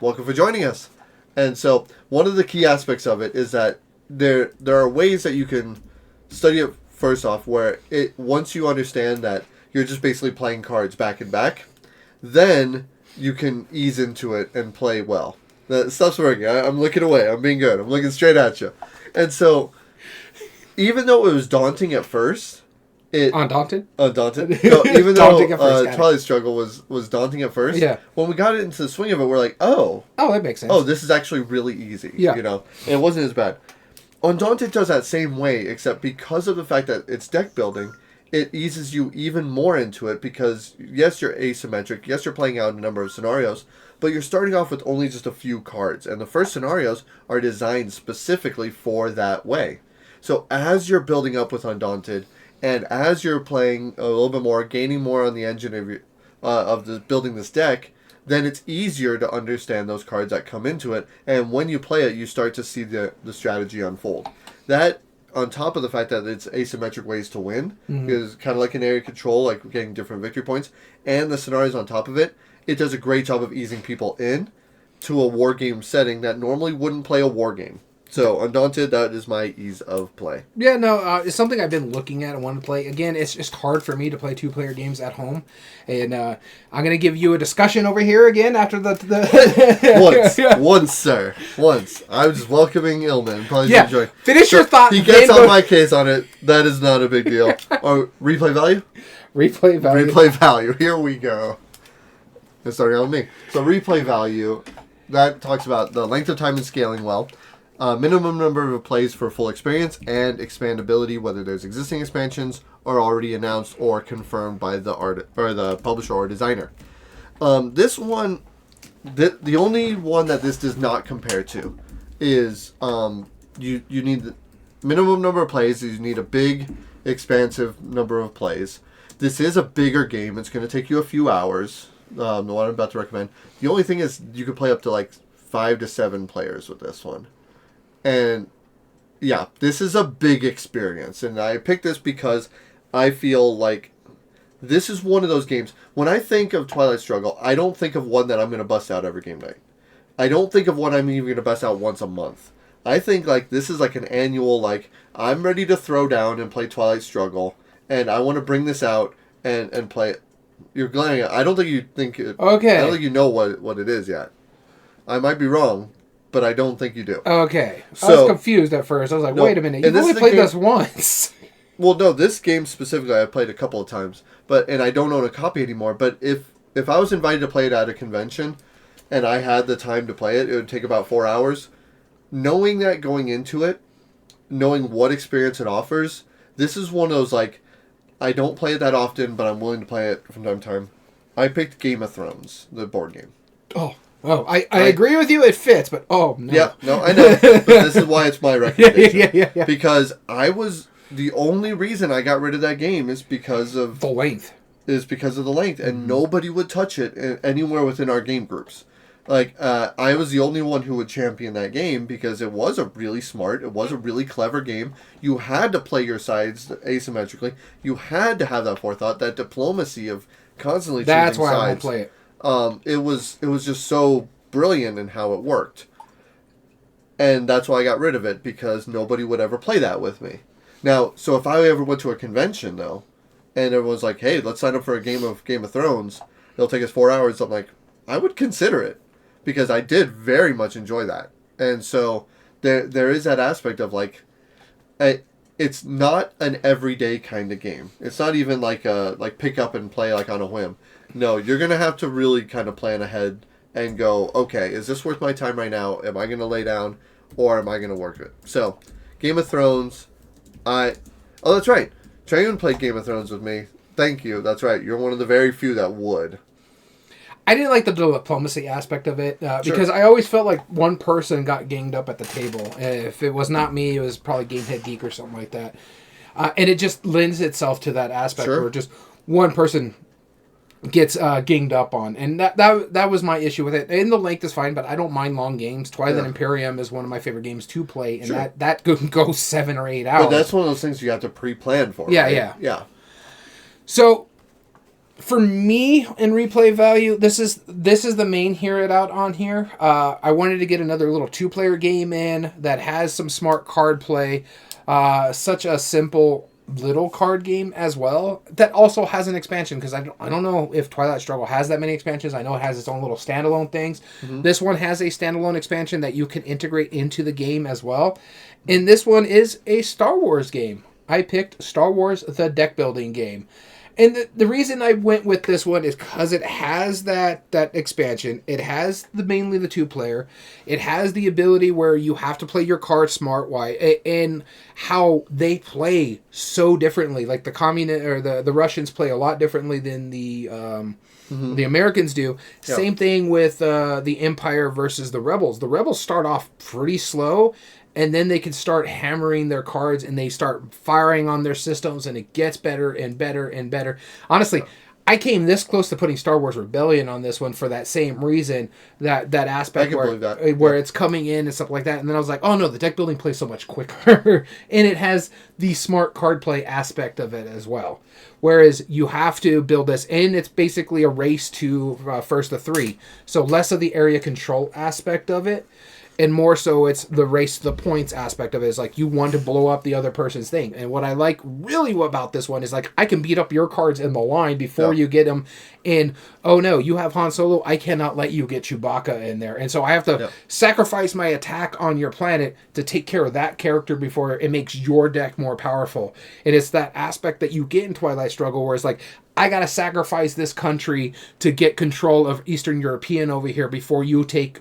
Welcome for joining us. And so, one of the key aspects of it is that there are ways that you can study it first off, where once you understand that you're just basically playing cards back and back, then you can ease into it and play well. That stuff's working. I'm looking away. I'm being good. I'm looking straight at you. And so, even though it was daunting at first, Undaunted? Undaunted. No, even though Twilight Struggle was daunting at first, when we got into the swing of it, we're like, oh, that makes sense. Oh, this is actually really easy. Yeah. And it wasn't as bad. Undaunted does that same way, except because of the fact that it's deck building, it eases you even more into it because, yes, you're asymmetric, yes, you're playing out a number of scenarios, but you're starting off with only just a few cards, and the first scenarios are designed specifically for that way. So as you're building up with Undaunted, and as you're playing a little bit more, gaining more on the engine of building this deck, then it's easier to understand those cards that come into it. And when you play it, you start to see the strategy unfold. That, on top of the fact that it's asymmetric ways to win, is kind of like an area control, like getting different victory points, and the scenarios on top of it, it does a great job of easing people in to a war game setting that normally wouldn't play a war game. So, Undaunted, that is my ease of play. Yeah, no, it's something I've been looking at and want to play. Again, it's just hard for me to play 2-player games at home. And I'm going to give you a discussion over here again after the... Once, sir. Once. I was just welcoming Illman. Probably enjoy. Finish your thought. He gets on my case on it. That is not a big deal. Or replay value? Replay value. Replay value. Here we go. It's starting on me. So, replay value, that talks about the length of time and scaling well. Minimum number of plays for full experience and expandability, whether there's existing expansions or already announced or confirmed by the art or the publisher or designer. This one, the only one that this does not compare to is you need the minimum number of plays. You need a big, expansive number of plays. This is a bigger game. It's going to take you a few hours. The one I'm about to recommend. The only thing is you could play up to like 5 to 7 players with this one. And yeah, this is a big experience. And I picked this because I feel like this is one of those games. When I think of Twilight Struggle, I don't think of one that I'm going to bust out every game night. I don't think of one I'm even going to bust out once a month. I think like this is like an annual, like I'm ready to throw down and play Twilight Struggle. And I want to bring this out and play it. You're glaring at. I don't think you think it. Okay. I don't think you know what it is yet. I might be wrong, but I don't think you do. Okay. So, I was confused at first. I was like, wait a minute. You've only played this once. Well, no, this game specifically I've played a couple of times, and I don't own a copy anymore. But if I was invited to play it at a convention and I had the time to play it, it would take about 4 hours. Knowing that going into it, knowing what experience it offers, this is one of those, like, I don't play it that often, but I'm willing to play it from time to time. I picked G.A.M.E.R, the board game. Oh, I agree with you. It fits, but no. Yeah, no, I know. But this is why it's my recommendation. Yeah. Because the only reason I got rid of that game is because of the length. And nobody would touch it anywhere within our game groups. Like, I was the only one who would champion that game because it was a really smart, it was a really clever game. You had to play your sides asymmetrically. You had to have that forethought, that diplomacy of constantly choosing sides. That's why I won't play it. It was just so brilliant in how it worked. And that's why I got rid of it, because nobody would ever play that with me. Now, so if I ever went to a convention, though, and everyone's like, hey, let's sign up for a game of Thrones, it'll take us 4 hours, I'm like, I would consider it. Because I did very much enjoy that. And so there is that aspect of, like, it's not an everyday kind of game. It's not even like pick up and play like on a whim. No, you're going to have to really kind of plan ahead and go, okay, is this worth my time right now? Am I going to lay down or am I going to work it? So, Game of Thrones, oh, that's right. Trayun played Game of Thrones with me. Thank you. That's right. You're one of the very few that would. I didn't like the diplomacy aspect of it because I always felt like one person got ganged up at the table. If it was not me, it was probably Gamehead Geek or something like that. And it just lends itself to that aspect where just one person gets ganged up on. And that was my issue with it. And the length is fine, but I don't mind long games. Twilight Imperium is one of my favorite games to play, and that can go 7 or 8 hours. But that's one of those things you have to pre-plan for. Yeah, right? Yeah. So, for me, in replay value, this is the main hear it out on here. I wanted to get another little 2-player game in that has some smart card play. Such a simple little card game as well that also has an expansion, because I don't know if Twilight Struggle has that many expansions. I know it has its own little standalone things. Mm-hmm. This one has a standalone expansion that you can integrate into the game as well. And this one is a Star Wars game. I picked Star Wars the deck building game. And the reason I went with this one is because it has that expansion. It has mainly the 2-player. It has the ability where you have to play your cards smart, and how they play so differently. Like the communist or the Russians play a lot differently than the Americans do. Yeah. Same thing with the Empire versus the Rebels. The Rebels start off pretty slow, and then they can start hammering their cards and they start firing on their systems, and it gets better and better and better. Honestly, I came this close to putting Star Wars Rebellion on this one for that same reason, that aspect where it's coming in and stuff like that. And then I was like, oh no, the deck building plays so much quicker. And it has the smart card play aspect of it as well. Whereas you have to build this, and it's basically a race to first of 3. So less of the area control aspect of it, and more so it's the race to the points aspect of it. Is like you want to blow up the other person's thing. And what I like really about this one is like I can beat up your cards in the line before you get them. And oh no, you have Han Solo, I cannot let you get Chewbacca in there. And so I have to sacrifice my attack on your planet to take care of that character before it makes your deck more powerful. And it's that aspect that you get in Twilight Struggle where it's like, I gotta sacrifice this country to get control of Eastern European over here before you take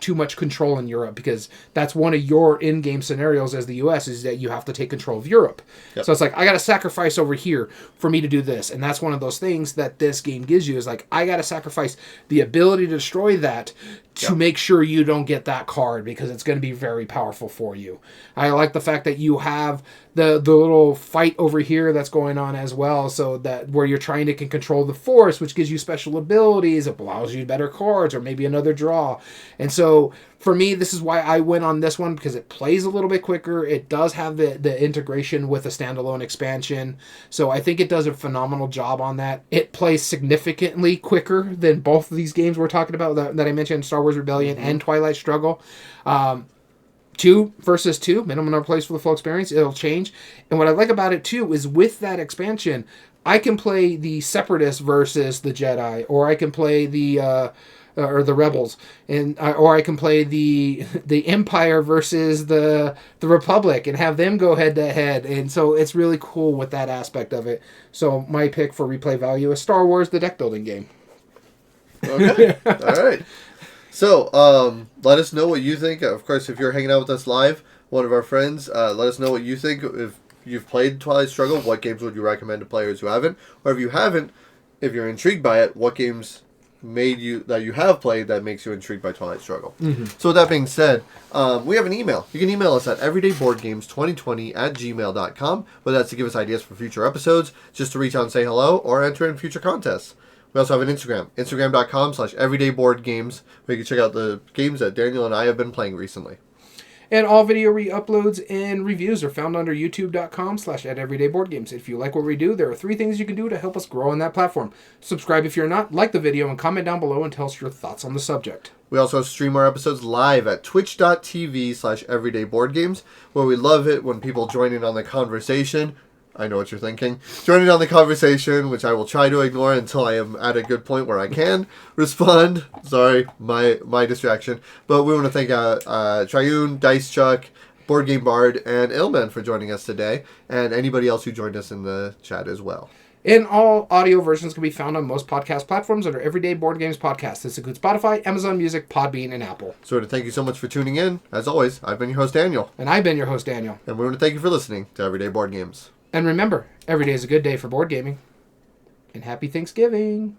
too much control in Europe, because that's one of your in-game scenarios as the US is that you have to take control of Europe. So it's like, I gotta sacrifice over here for me to do this. And that's one of those things that this game gives you is like, I gotta sacrifice the ability to destroy that to make sure you don't get that card, because it's going to be very powerful for you. I like the fact that you have the little fight over here that's going on as well, so that where you're trying to control the Force, which gives you special abilities, it allows you better cards or maybe another draw. And so for me, this is why I went on this one, because it plays a little bit quicker. It does have the integration with a standalone expansion. So I think it does a phenomenal job on that. It plays significantly quicker than both of these games we're talking about that I mentioned, Star Wars Rebellion and Twilight Struggle. 2 versus 2, minimum number of plays for the full experience. It'll change. And what I like about it too is with that expansion, I can play the Separatists versus the Jedi, or I can play the Rebels, or I can play the Empire versus the Republic and have them go head to head. And so it's really cool with that aspect of it. So my pick for replay value is Star Wars, the deck building game. Okay, all right. So let us know what you think. Of course, if you're hanging out with us live, one of our friends, let us know what you think. If you've played Twilight Struggle, what games would you recommend to players who haven't? Or if you haven't, if you're intrigued by it, what games that you have played that makes you intrigued by Twilight Struggle. So with that being said, we have an email. You can email us at everydayboardgames2020@gmail.com, whether that's to give us ideas for future episodes, just to reach out and say hello, or enter in future contests. We also have an Instagram, instagram.com/everydayboardgames, where you can check out the games that Daniel and I have been playing recently. And all video re-uploads and reviews are found under youtube.com/@everydayboardgames. If you like what we do, there are 3 things you can do to help us grow on that platform. Subscribe if you're not, like the video, and comment down below and tell us your thoughts on the subject. We also stream our episodes live at twitch.tv/everydayboardgames, where we love it when people join in on the conversation. I know what you're thinking. Join in on the conversation, which I will try to ignore until I am at a good point where I can respond. Sorry, my distraction. But we want to thank Triune, Dice Chuck, Board Game Bard, and Illman for joining us today, and anybody else who joined us in the chat as well. And all audio versions can be found on most podcast platforms under Everyday Board Games Podcast. This includes Spotify, Amazon Music, Podbean, and Apple. So to thank you so much for tuning in. As always, I've been your host, Daniel. And I've been your host, Daniel. And we want to thank you for listening to Everyday Board Games. And remember, every day is a good day for board gaming. And happy Thanksgiving.